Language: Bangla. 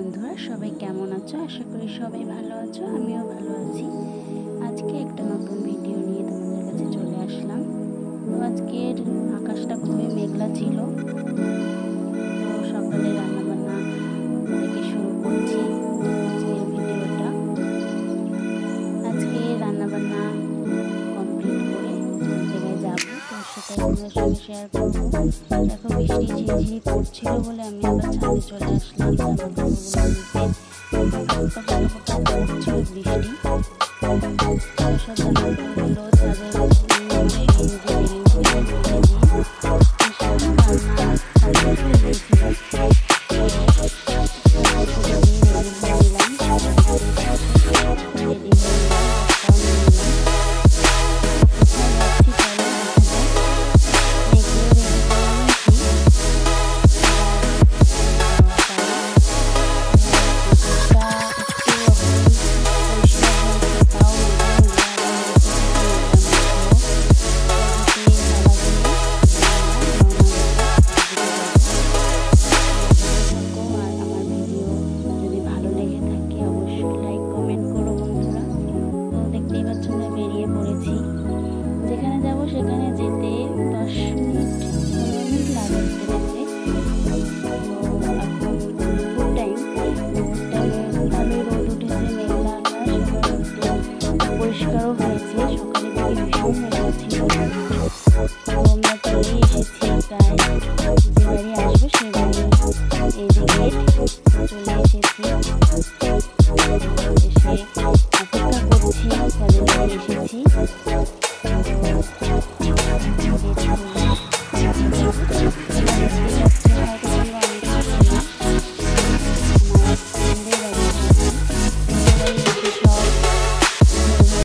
বন্ধুরা, সবাই কেমন আছো? আশা করি সবাই ভালো আছো, আমিও ভালো আছি। আজকে একটা নতুন ভিডিও নিয়ে তোমাদের কাছে চলে আসলাম। তো আজকের আকাশটা খুবই মেঘলা ছিল। তো সকালে রান্নাবান্না থেকে শুরু করছি আজকের ভিডিওটা। আজকে রান্নাবান্না কমপ্লিট করে জায়গায় যাবো, তো সেটাই তোমাদের সঙ্গে শেয়ার করবো। দেখো, বৃষ্টি ঝিরিঝিরি পড়ছিল বলে আমি আবার ছাদে চলে আসলাম পড়ছিল বৃষ্টি। সব জামাকাপড়গুলো ছাদের যেখানে যাব সেখানে যেতে 10 মিনিট 15 মিনিট লাগে যেতে। তো এখন দুপুর টাইম, ভালোই রোদ উঠেছে, মেঘলা আকাশ, একটু পরিষ্কারও হয়েছে। সকালের দিকে ভীষণ মেঘলা ছিল। তো আমরা চলেই এসেছি, প্রায় যে বাড়ি আসবো সেই বাড়ি, এই যে গেট, চলে এসেছি। এসে অপেক্ষা করছি কদিন বাড়ি এসেছি।